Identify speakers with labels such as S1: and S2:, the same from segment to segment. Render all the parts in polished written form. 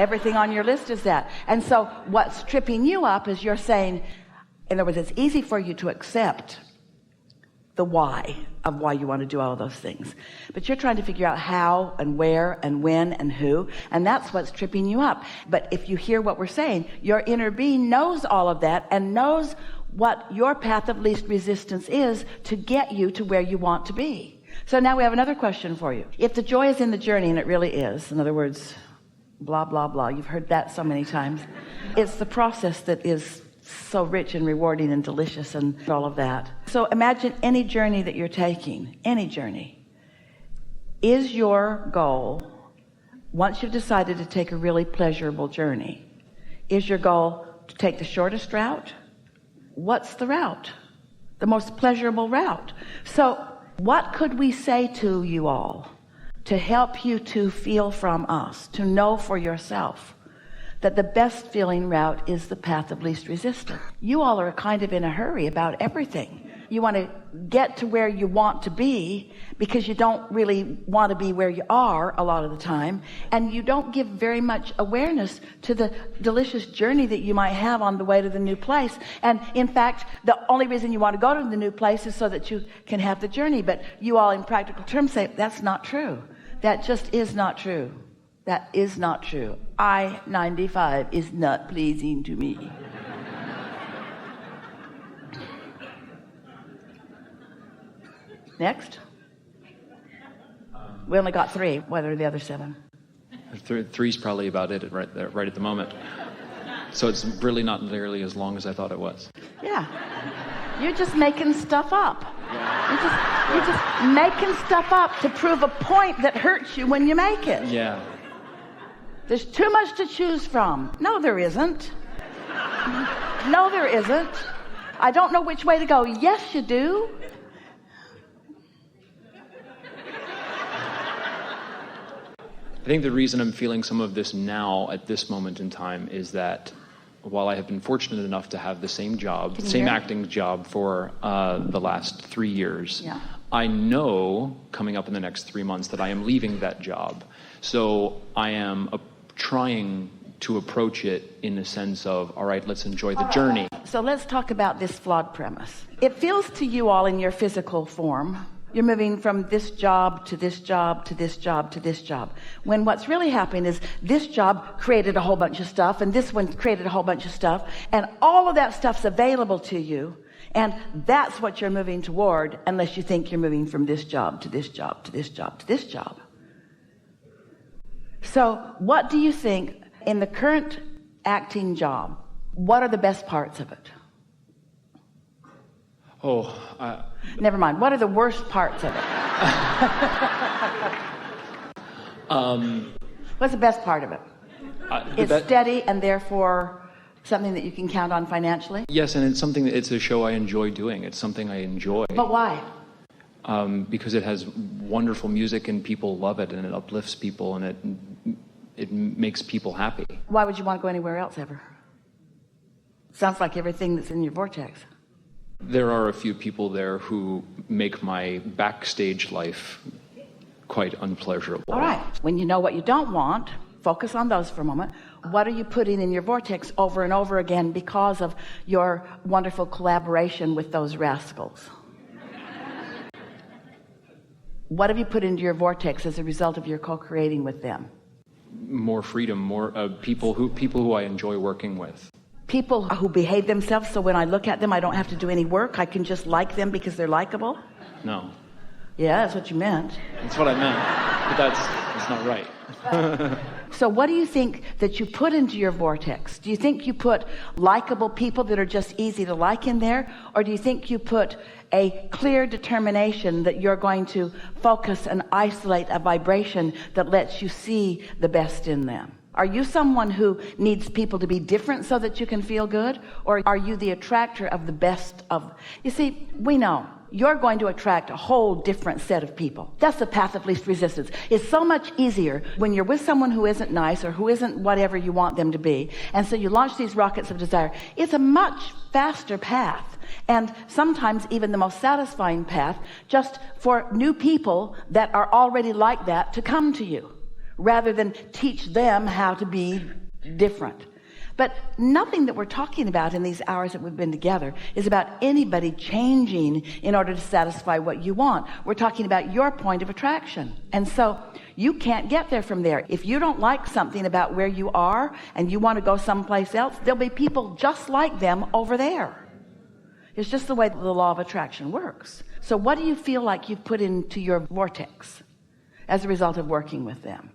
S1: Everything on your list is that. And so what's tripping you up is you're saying, in other words, it's easy for you to accept the why of why you want to do all of those things, but you're trying to figure out how and where and when and who, and that's what's tripping you up. But if you hear what we're saying, your inner being knows all of that and knows what your path of least resistance is to get you to where you want to be. So now we have another question for you. If the joy is in the journey, and it really is, in other words, blah blah blah, you've heard that so many times, it's the process that is so rich and rewarding and delicious and all of that. So imagine any journey that you're taking, any journey. Is your goal, once you've decided to take a really pleasurable journey, is your goal to take the shortest route? What's the route? The most pleasurable route. So what could we say to you all to help you to feel from us, to know for yourself that the best feeling route is the path of least resistance? You all are kind of in a hurry about everything. You want to get to where you want to be because you don't really want to be where you are a lot of the time, and you don't give very much awareness to the delicious journey that you might have on the way to the new place. And in fact, the only reason you want to go to the new place is so that you can have the journey. But you all in practical terms say that's not true. That just is not true. That is not true. I-95 is not pleasing to me. Next. We only got 3. What are the other 7?
S2: 3's probably about it right there, right at the moment. So it's really not nearly as long as I thought it was.
S1: Yeah. You're just making stuff up. You're just making stuff up to prove a point that hurts you when you make it.
S2: Yeah.
S1: There's too much to choose from. No, there isn't. No, there isn't. I don't know which way to go. Yes, you do.
S2: I think the reason I'm feeling some of this now at this moment in time is that while I have been fortunate enough to have the same job, same acting job for the last 3 years,
S1: yeah.
S2: I know coming up in the next 3 months that I am leaving that job. So I am trying to approach it in the sense of, all right, let's enjoy the journey.
S1: So let's talk about this flawed premise. It feels to you all in your physical form, you're moving from this job to this job to this job to this job, when what's really happening is this job created a whole bunch of stuff and this one created a whole bunch of stuff, and all of that stuff's available to you, and that's what you're moving toward, unless you think you're moving from this job to this job to this job to this job. So what do you think in the current acting job, what are the best parts of it? Never mind. What are the worst parts of it? What's the best part of it? It's steady and therefore something that you can count on financially?
S2: Yes, and it's a show I enjoy doing. It's something I enjoy.
S1: But why?
S2: Because it has wonderful music and people love it and it uplifts people and it makes people happy.
S1: Why would you want to go anywhere else ever? Sounds like everything that's in your vortex.
S2: There are a few people there who make my backstage life quite unpleasurable.
S1: All right. When you know what you don't want, focus on those for a moment. What are you putting in your vortex over and over again because of your wonderful collaboration with those rascals? What have you put into your vortex as a result of your co-creating with them?
S2: More freedom, more people who I enjoy working with.
S1: People who behave themselves so when I look at them I don't have to do any work, I can just like them because they're likable?
S2: No.
S1: Yeah, that's what you meant.
S2: That's what I meant, but that's not right.
S1: So what do you think that you put into your vortex? Do you think you put likable people that are just easy to like in there? Or do you think you put a clear determination that you're going to focus and isolate a vibration that lets you see the best in them? Are you someone who needs people to be different so that you can feel good? Or are you the attractor of the best of... You see, we know you're going to attract a whole different set of people. That's the path of least resistance. It's so much easier when you're with someone who isn't nice or who isn't whatever you want them to be. And so you launch these rockets of desire. It's a much faster path. And sometimes even the most satisfying path just for new people that are already like that to come to you. rather than teach them how to be different. But nothing that we're talking about in these hours that we've been together is about anybody changing in order to satisfy what you want. We're talking about your point of attraction. And so you can't get there from there. If you don't like something about where you are and you want to go someplace else, there'll be people just like them over there. It's just the way the law of attraction works. So what do you feel like you've put into your vortex as a result of working with them?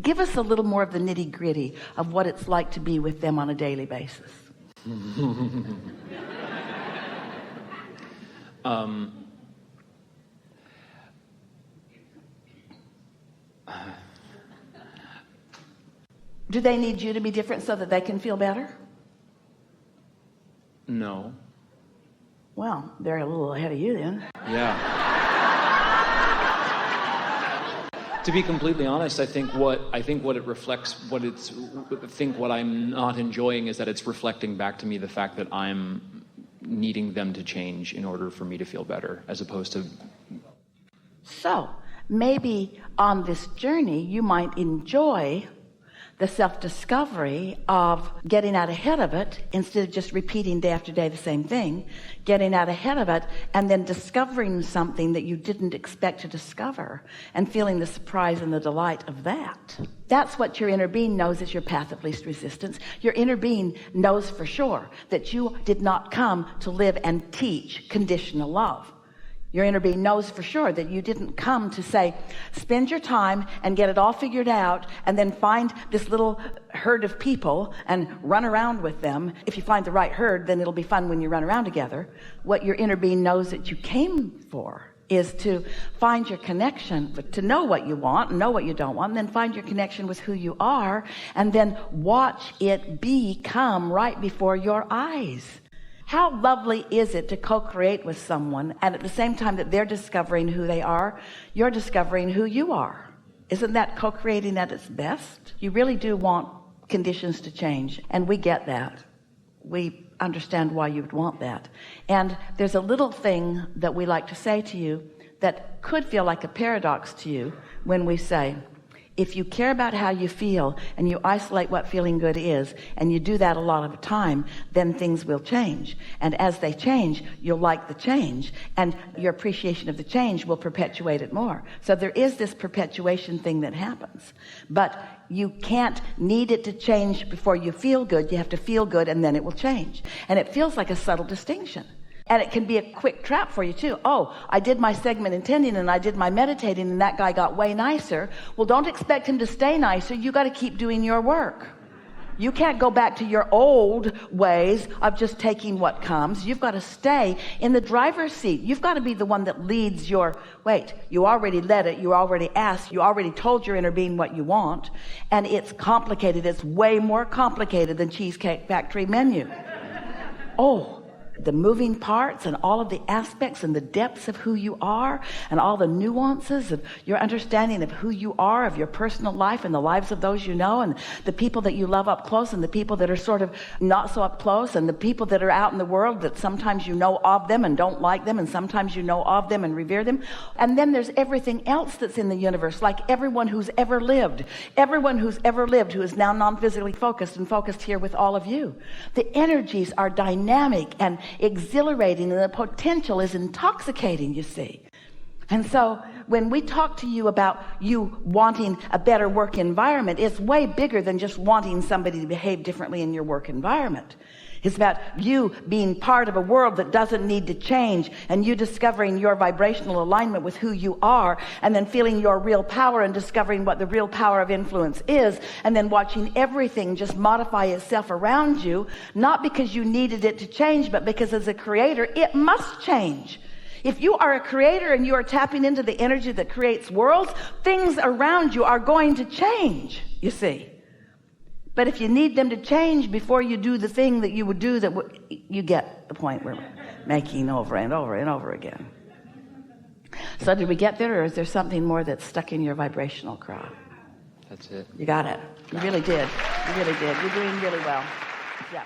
S1: Give us a little more of the nitty-gritty of what it's like to be with them on a daily basis. Do they need you to be different so that they can feel better?
S2: No.
S1: Well, they're a little ahead of you then.
S2: Yeah. To be completely honest, I think what it reflects, what I'm not enjoying is that it's reflecting back to me the fact that I'm needing them to change in order for me to feel better, as opposed to.
S1: So maybe on this journey, you might enjoy the self-discovery of getting out ahead of it instead of just repeating day after day the same thing, getting out ahead of it and then discovering something that you didn't expect to discover and feeling the surprise and the delight of that. That's what your inner being knows is your path of least resistance. Your inner being knows for sure that you did not come to live and teach conditional love. Your inner being knows for sure that you didn't come to say, spend your time and get it all figured out and then find this little herd of people and run around with them. If you find the right herd, then it'll be fun when you run around together. What your inner being knows that you came for is to find your connection, to know what you want and know what you don't want, and then find your connection with who you are, and then watch it become right before your eyes. How lovely is it to co-create with someone, and at the same time that they're discovering who they are, you're discovering who you are? Isn't that co-creating at its best? You really do want conditions to change, and we get that. We understand why you'd want that. And there's a little thing that we like to say to you that could feel like a paradox to you when we say, if you care about how you feel and you isolate what feeling good is, and you do that a lot of the time, then things will change. And as they change, you'll like the change, and your appreciation of the change will perpetuate it more. So there is this perpetuation thing that happens. But you can't need it to change before you feel good. You have to feel good, and then it will change. And it feels like a subtle distinction. And it can be a quick trap for you too. Oh, I did my segment intending and I did my meditating and that guy got way nicer. Well, don't expect him to stay nicer. You got to keep doing your work. You can't go back to your old ways of just taking what comes. You've got to stay in the driver's seat. You've got to be the one that leads your, wait, you already led it. You already asked. You already told your inner being what you want. And it's complicated. It's way more complicated than Cheesecake Factory menu. Oh. The moving parts and all of the aspects and the depths of who you are and all the nuances of your understanding of who you are, of your personal life and the lives of those you know, and the people that you love up close and the people that are sort of not so up close, and the people that are out in the world that sometimes you know of them and don't like them, and sometimes you know of them and revere them. And then there's everything else that's in the universe, like everyone who's ever lived who is now non-physically focused and focused here with all of you. The energies are dynamic and exhilarating, and the potential is intoxicating, you see. And so when we talk to you about you wanting a better work environment, it's way bigger than just wanting somebody to behave differently in your work environment. It's about you being part of a world that doesn't need to change, and you discovering your vibrational alignment with who you are, and then feeling your real power and discovering what the real power of influence is, and then watching everything just modify itself around you, not because you needed it to change, but because as a creator, it must change. If you are a creator and you are tapping into the energy that creates worlds, things around you are going to change, you see. But if you need them to change before you do the thing that you would do, you get the point we're making over and over and over again. So did we get there, or is there something more that's stuck in your vibrational crowd?
S2: That's it.
S1: You got it. You really did. You really did. You're doing really well. Yeah.